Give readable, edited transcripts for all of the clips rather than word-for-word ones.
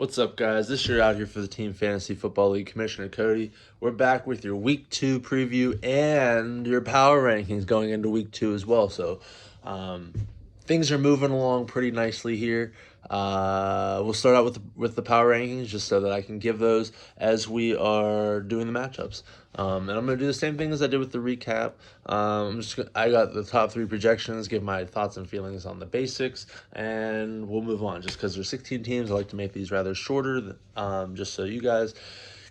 What's up, guys? This year out here for the Team Fantasy Football League Commissioner Cody. We're back with your Week 2 preview and your power rankings going into Week 2 as well. So things are moving along pretty nicely here. We'll start out with the power rankings just so that I can give those as we are doing the matchups. And I'm going to do the same thing as I did with the recap. I got the top 3 projections, give my thoughts and feelings on the basics, and we'll move on. Just because there's 16 teams, I like to make these rather shorter, just so you guys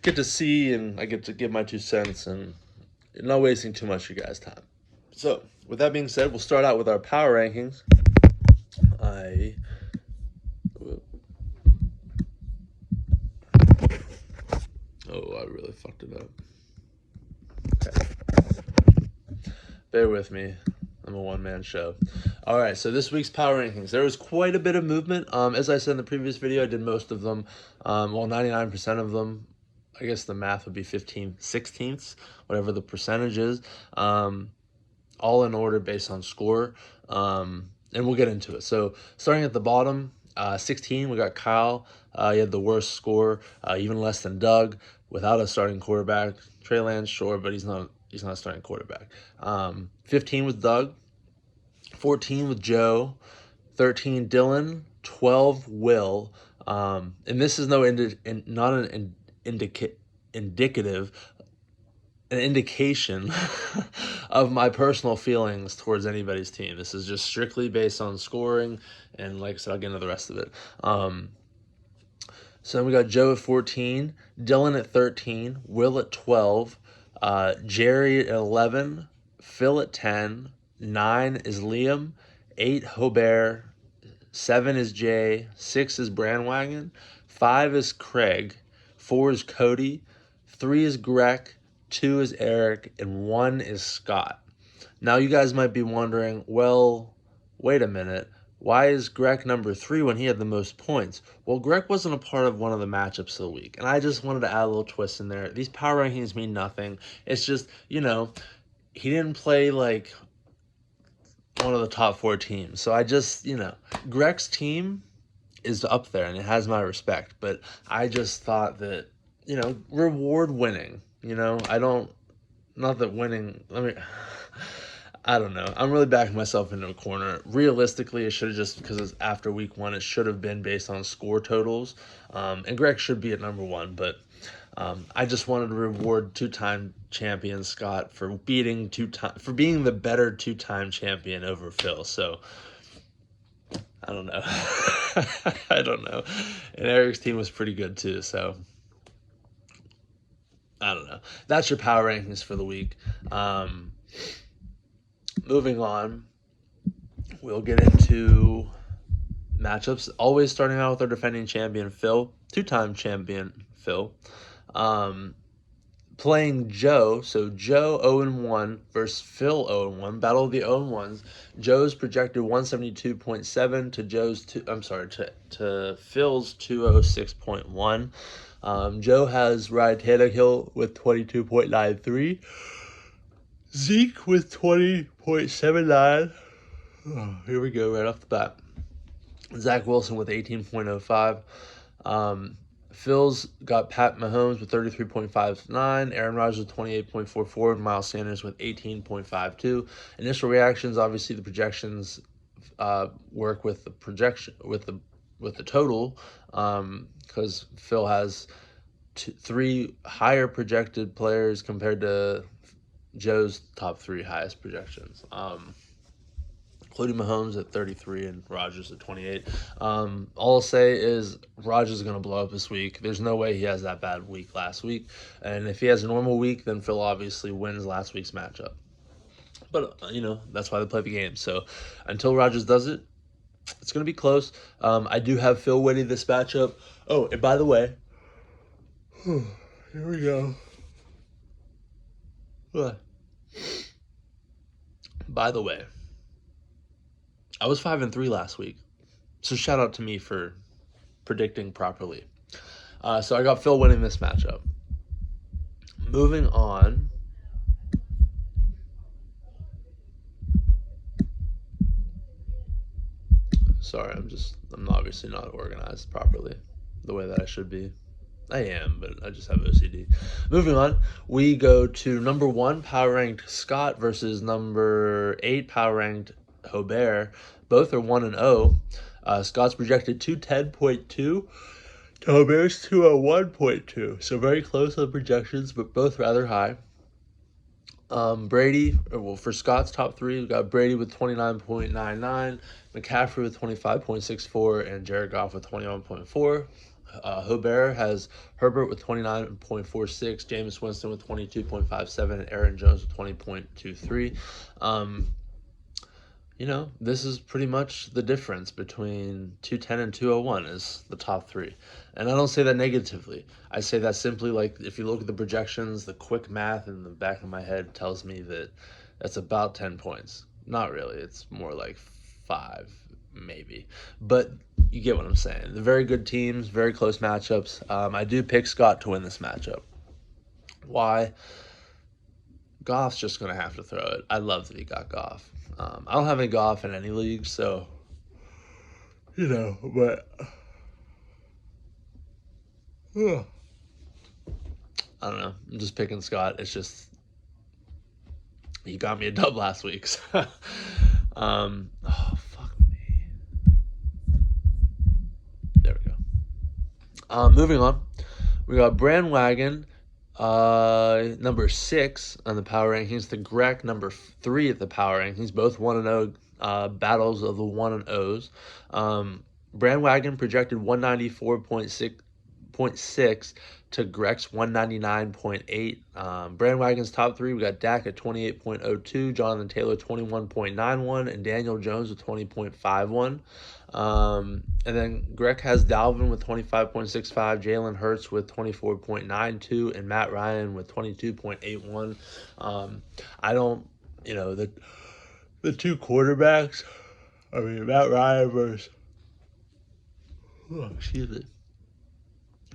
get to see and I get to give my 2 cents and not wasting too much of your guys' time. So, with that being said, we'll start out with our power rankings. I really fucked it up. Okay. Bear with me. I'm a one-man show. All right, so this week's power rankings. There was quite a bit of movement. As I said in the previous video, I did most of them. 99% of them. I guess the math would be 15/16, whatever the percentage is. All in order based on score. And we'll get into it. So starting at the bottom, 16, we got Kyle. He had the worst score, even less than Doug, without a starting quarterback. Trey Lance, sure, but he's not a starting quarterback. 15 with Doug, 14 with Joe, 13 Dylan, 12 Will. And this is not an indication of my personal feelings towards anybody's team. This is just strictly based on scoring, and like I said, I'll get into the rest of it. So then we got Joe at 14, Dylan at 13, Will at 12, Jerry at 11, Phil at 10, 9 is Liam, 8 Hobert, 7 is Jay, 6 is Brandwagon, 5 is Craig, 4 is Cody, 3 is Greg, 2 is Eric, and 1 is Scott. Now you guys might be wondering, well, wait a minute. Why is Greg number 3 when he had the most points? Well, Greg wasn't a part of one of the matchups of the week, and I just wanted to add a little twist in there. These power rankings mean nothing. It's just, he didn't play like one of the top 4 teams. So I just, Greg's team is up there, and it has my respect. But I just thought that, reward winning. Not that winning, I don't know. I'm really backing myself into a corner. Realistically, it should have just, because it's after week 1, it should have been based on score totals. And Greg should be at number 1, but I just wanted to reward 2-time champion Scott for being the better 2-time champion over Phil. So I don't know. I don't know. And Eric's team was pretty good too, so I don't know. That's your power rankings for the week. Moving on, we'll get into matchups. Always starting out with our defending champion, Phil. 2-time champion, Phil. Playing Joe. So Joe 0-1 versus Phil 0-1. Battle of the 0-1s. Joe's projected 172.7 to Phil's 206.1. Joe has Ryan Tannehill with 22.93. Zeke with 20.79. Here we go, right off the bat. Zach Wilson with 18.05. Phil's got Pat Mahomes with 33.59, Aaron Rodgers with 28.44, and Miles Sanders with 18.52. Initial reactions, obviously the projections work with the projection with the total, because Phil has 3 higher projected players compared to Joe's top 3 highest projections, including Mahomes at 33 and Rodgers at 28. All I'll say is Rodgers is going to blow up this week. There's no way he has that bad week last week. And if he has a normal week, then Phil obviously wins last week's matchup. But, that's why they play the game. So until Rodgers does it, it's going to be close. I do have Phil winning this matchup. Oh, and by the way, here we go. By the way, I was 5-3 last week, so shout out to me for predicting properly. So I got Phil winning this matchup. Moving on. Sorry, I'm obviously not organized properly. the way that I should be. I am, but I just have OCD. Moving on, we go to number 1 power ranked Scott versus number 8 power ranked Hobert. Both are 1-0. Scott's projected 210.2. Hobert's 201.2. So very close on the projections, but both rather high. Brady, well, for Scott's top 3, we've got Brady with 29.99, McCaffrey with 25.64, and Jared Goff with 21.4. Hobert has Herbert with 29.46, Jameis Winston with 22.57, and Aaron Jones with 20.23. This is pretty much the difference between 210 and 201 is the top 3. And I don't say that negatively. I say that simply like if you look at the projections, the quick math in the back of my head tells me that that's about 10 points. Not really. It's more like 5, maybe. But you get what I'm saying. They're very good teams, very close matchups. I do pick Scott to win this matchup. Why? Goff's just going to have to throw it. I love that he got Goff. I don't have any Goff in any league, so, but I don't know. I'm just picking Scott. It's just, he got me a dub last week. So. Oh, fuck me. There we go. Moving on. We got Brandwagon, number 6 on the power rankings. The Grec, number 3 at the power rankings. Both 1-0 battles of the 1-0s. Brandwagon projected 194.6 to Greg's 199.8. Brandwagon's top 3, we got Dak at 28.02, Jonathan Taylor 21.91, and Daniel Jones with 20.51. And then Greg has Dalvin with 25.65, Jalen Hurts with 24.92, and Matt Ryan with 22.81. I don't, the two quarterbacks, Matt Ryan versus, excuse me.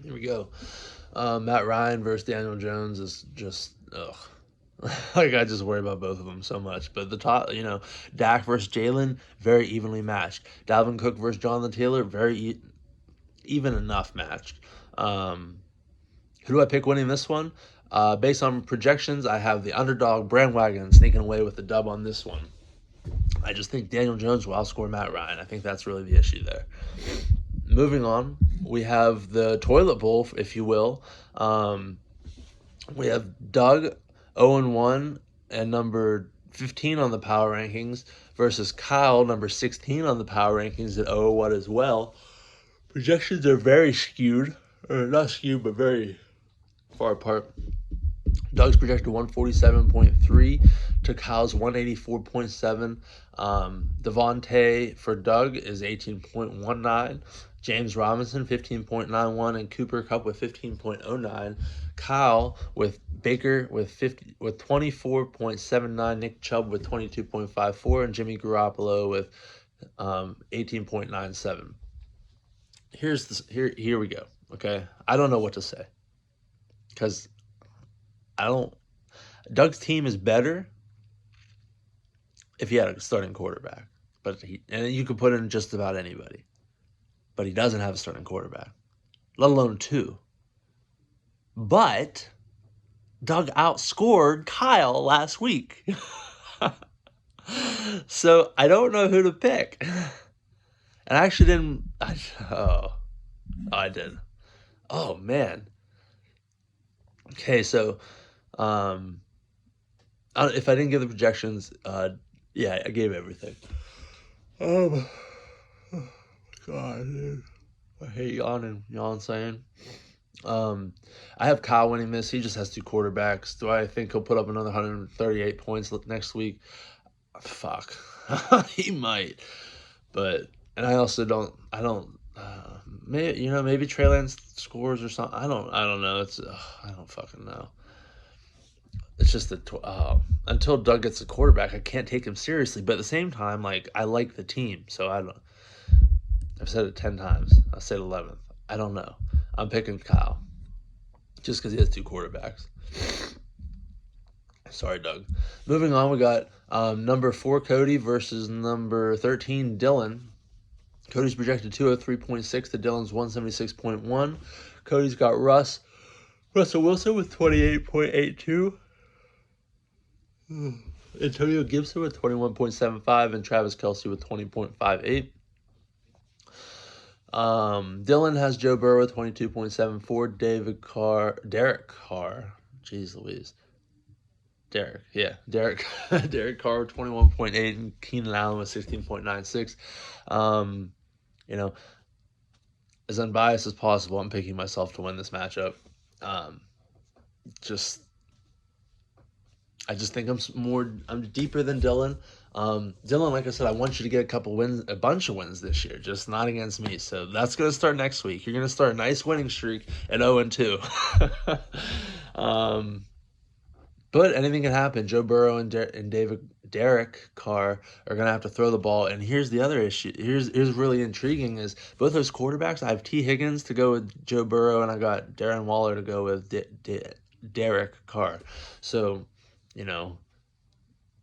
Here we go. Matt Ryan versus Daniel Jones is just, ugh. Like, I just worry about both of them so much. But the top, Dak versus Jalen, very evenly matched. Dalvin Cook versus Jonathan Taylor, very even enough matched. Who do I pick winning this one? Based on projections, I have the underdog Brandwagon sneaking away with the dub on this one. I just think Daniel Jones will outscore Matt Ryan. I think that's really the issue there. Moving on, we have the toilet bowl, if you will. We have Doug 0-1 and number 15 on the power rankings versus Kyle, number 16 on the power rankings at 0-1 as well. Projections are very skewed, or not skewed, but very far apart. Doug's projected 147.3 to Kyle's 184.7. Devontae for Doug is 18.19. James Robinson 15.91 and Cooper Kupp with 15.09. Kyle with Baker with 24.79. Nick Chubb with 22.54 and Jimmy Garoppolo with 18.97. Here we go. Okay, I don't know what to say because Doug's team is better if he had a starting quarterback, and you could put in just about anybody, but he doesn't have a starting quarterback, let alone 2. But Doug outscored Kyle last week, so I don't know who to pick. And I actually didn't. I did. Oh man. Okay, so. If I didn't give the projections, yeah, I gave everything. Oh my God, dude. I hate yawning, you know what I'm saying? I have Kyle winning this. He just has 2 quarterbacks. Do I think he'll put up another 138 points next week? Fuck. He might. And I also don't, maybe Trey Lance scores or something. I don't know. I don't fucking know. It's just until Doug gets a quarterback, I can't take him seriously. But at the same time, like, I like the team, so I don't. I've said it 10 times. I said 11th. I don't know. I'm picking Kyle just because he has 2 quarterbacks. Sorry, Doug. Moving on, we got number 4 Cody versus number 13 Dylan. Cody's projected 203.6 to Dylan's 176.1. Cody's got Russell Wilson with 28.82. Antonio Gibson with 21.75 and Travis Kelce with 20.58. Dylan has Joe Burrow with 22.74. Derek Carr. Jeez Louise. Derek Derek Carr with 21.8 and Keenan Allen with 16.96. You know, as unbiased as possible, I'm picking myself to win this matchup. Just I just think I'm deeper than Dylan. Dylan, like I said, I want you to get a bunch of wins this year, just not against me. So that's gonna start next week. You're gonna start a nice winning streak at 0-2. But anything can happen. Joe Burrow and Derek Carr are gonna have to throw the ball. And here's the other issue. Here's really intriguing is both those quarterbacks. I have T. Higgins to go with Joe Burrow, and I got Darren Waller to go with Derek Carr. So, you know,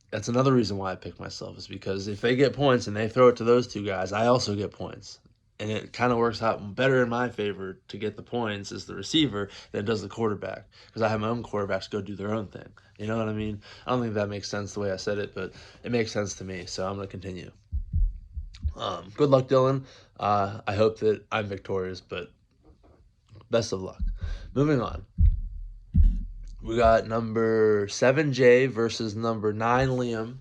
that's another reason why I picked myself, is because if they get points and they throw it to those two guys, I also get points. And it kind of works out better in my favor to get the points as the receiver than it does the quarterback, because I have my own quarterbacks go do their own thing. You know what I mean? I don't think that makes sense the way I said it, but it makes sense to me, so I'm going to continue. Good luck, Dylan. I hope that I'm victorious, but best of luck. Moving on. We got number 7, Jay, versus number 9, Liam.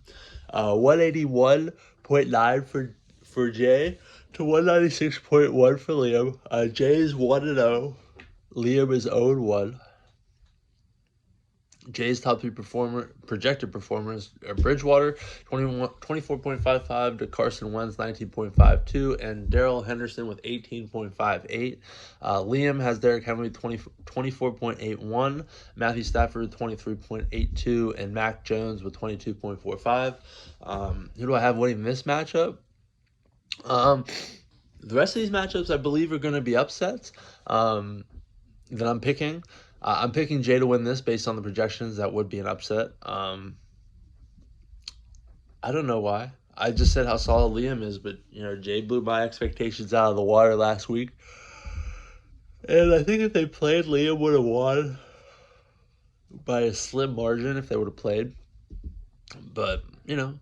181.9 for Jay to 196.1 for Liam. Jay is 1-0. Liam is 0-1. Jay's top three projected performers are Bridgewater, 24.55 to Carson Wentz, 19.52, and Darrell Henderson with 18.58. Liam has Derrick Henry, 24.81, Matthew Stafford, 23.82, and Mac Jones with 22.45. Who do I have winning this matchup? The rest of these matchups, I believe, are going to be upsets that I'm picking. I'm picking Jay to win this based on the projections. That would be an upset. I don't know why. I just said how solid Liam is, but Jay blew my expectations out of the water last week. And I think if they played, Liam would have won by a slim margin if they would have played. But, I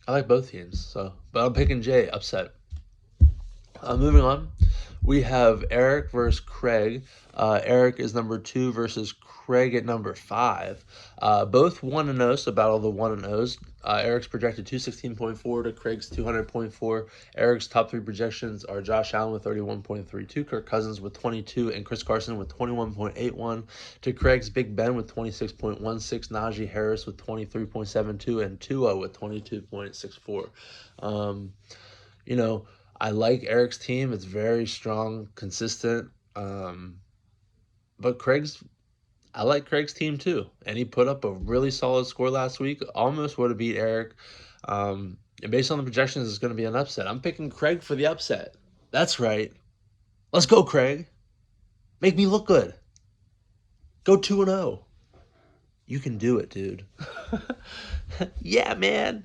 like both teams. But I'm picking Jay, upset. Moving on, we have Eric versus Craig. Eric is number 2 versus Craig at number 5. Both 1-0, so battle of the 1-0s. Eric's projected 216.4 to Craig's 200.4. Eric's top 3 projections are Josh Allen with 31.32, Kirk Cousins with 22, and Chris Carson with 21.81. To Craig's Big Ben with 26.16, Najee Harris with 23.72, and Tua with 22.64. I like Eric's team. It's very strong, consistent. But I like Craig's team too. And he put up a really solid score last week. Almost would have beat Eric. And based on the projections, it's going to be an upset. I'm picking Craig for the upset. That's right. Let's go, Craig. Make me look good. Go 2-0. You can do it, dude. Yeah, man.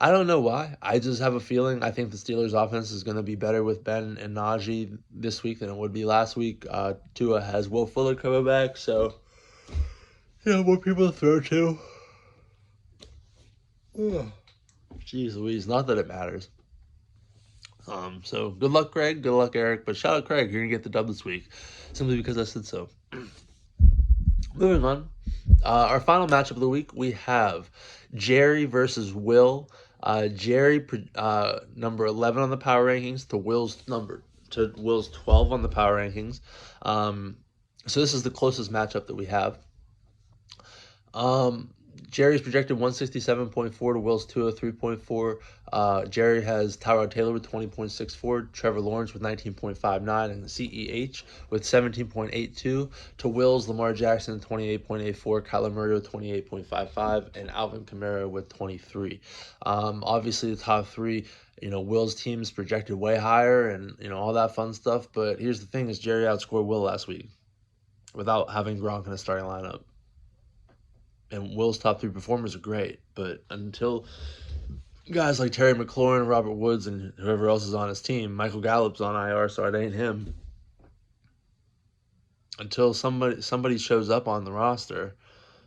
I don't know why. I just have a feeling. I think the Steelers' offense is going to be better with Ben and Najee this week than it would be last week. Tua has Will Fuller coming back, so more people to throw to. Jeez Louise, not that it matters. So good luck, Greg. Good luck, Eric. But shout out, Craig. You're going to get the dub this week, simply because I said so. Moving on. Our final matchup of the week, we have Jerry versus Will. Jerry, number 11 on the power rankings to Will's 12 on the power rankings. So this is the closest matchup that we have. Jerry's projected 167.4 to Will's 203.4. Jerry has Tyrod Taylor with 20.64, Trevor Lawrence with 19.59, and CEH with 17.82. To Will's Lamar Jackson 28.84, Kyler Murray with 28.55, and Alvin Kamara with 23. Obviously the top 3, Will's team is projected way higher and all that fun stuff. But here's the thing: is Jerry outscored Will last week without having Gronk in the starting lineup. And Will's top 3 performers are great, but until guys like Terry McLaurin, Robert Woods, and whoever else is on his team. Michael Gallup's on IR, so it ain't him. Until somebody shows up on the roster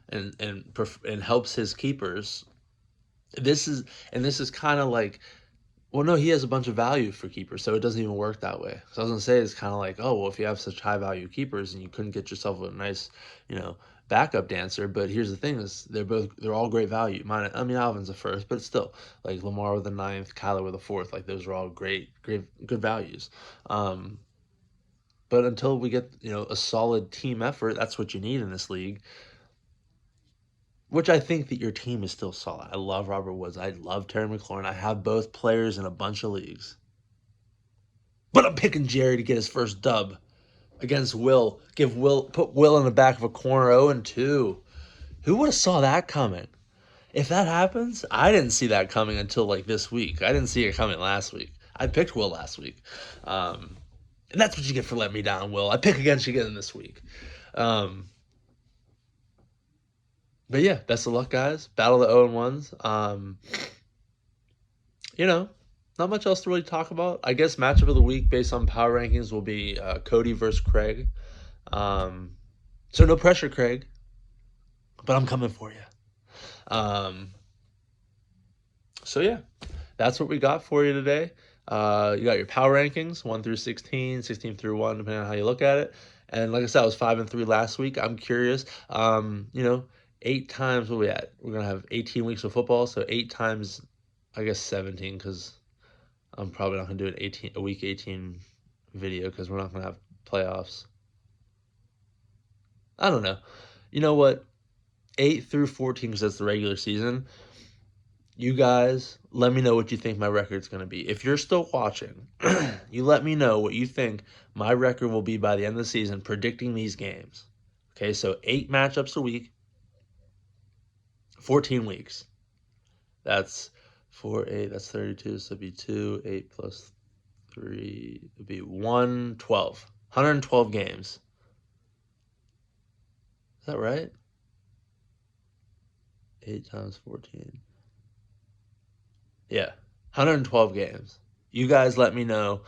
and helps his keepers. This is kind of like, well, no, he has a bunch of value for keepers, so it doesn't even work that way. So I was gonna say it's kind of like, oh, well, if you have such high value keepers and you couldn't get yourself a nice, you know, backup dancer. But here's the thing: is they're all great value. I mean, Alvin's the first, but still, like Lamar with the ninth, Kyler with the fourth. Like those are all good values. Um, but until we get a solid team effort, that's what you need in this league. Which I think that your team is still solid. I love Robert Woods. I love Terry McLaurin. I have both players in a bunch of leagues. But I'm picking Jerry to get his first dub against Will. Put Will in the back of a corner 0-2. Who would have saw that coming? If that happens, I didn't see that coming until like this week. I didn't see it coming last week. I picked Will last week. And that's what you get for letting me down, Will. I pick against you again this week. But yeah, best of luck, guys. Battle the 0-1s. Not much else to really talk about. I guess matchup of the week based on power rankings will be Cody versus Craig. So no pressure, Craig, but I'm coming for you. So yeah, that's what we got for you today. You got your power rankings 1 through 16, 16 through 1, depending on how you look at it. And like I said, I was 5-3 last week. I'm curious. 8 times, what we at? We're gonna have 18 weeks of football, so 8 times, I guess 17, because I'm probably not gonna do a week 18 video because we're not gonna have playoffs. I don't know. You know what? 8 through 14, because that's the regular season. You guys, let me know what you think my record's going to be. If you're still watching, you let me know what you think my record will be by the end of the season predicting these games. Okay, so 8 matchups a week, 14 weeks. That's 4, 8, that's 32, so it'd be 2, 8 plus 3, it'd be 112. 112 games. Is that right? 8 times 14. Yeah, 112 games. You guys let me know.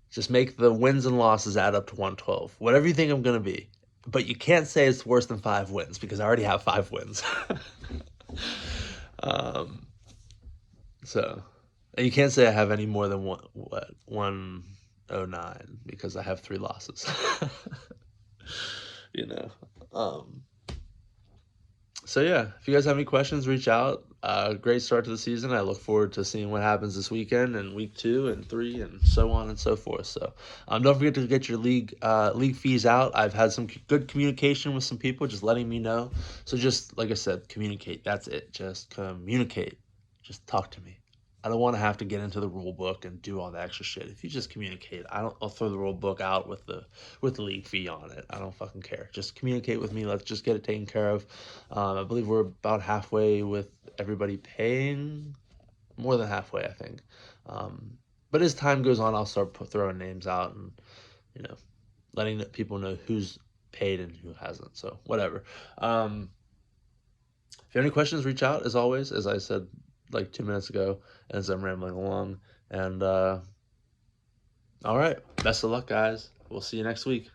Just make the wins and losses add up to 112. Whatever you think I'm going to be. But you can't say it's worse than 5 wins because I already have 5 wins. um, and you can't say I have any more than 109 because I have 3 losses. you know. Um, So yeah, if you guys have any questions, reach out. Great start to the season. I look forward to seeing what happens this weekend and week 2 and 3 and so on and so forth. So don't forget to get your league fees out. I've had some good communication with some people, just letting me know. So just like I said, communicate. That's it. Just communicate. Just talk to me. I don't want to have to get into the rule book and do all the extra shit. If you just communicate, I'll throw the rule book out with the league fee on it. I don't fucking care. Just communicate with me. Let's just get it taken care of. I believe we're about halfway with everybody paying, more than halfway, I think. But as time goes on, I'll start throwing names out and letting people know who's paid and who hasn't. So whatever. If you have any questions, reach out as always. As I said like 2 minutes ago, as I'm rambling along. And all right, best of luck, guys. We'll see you next week.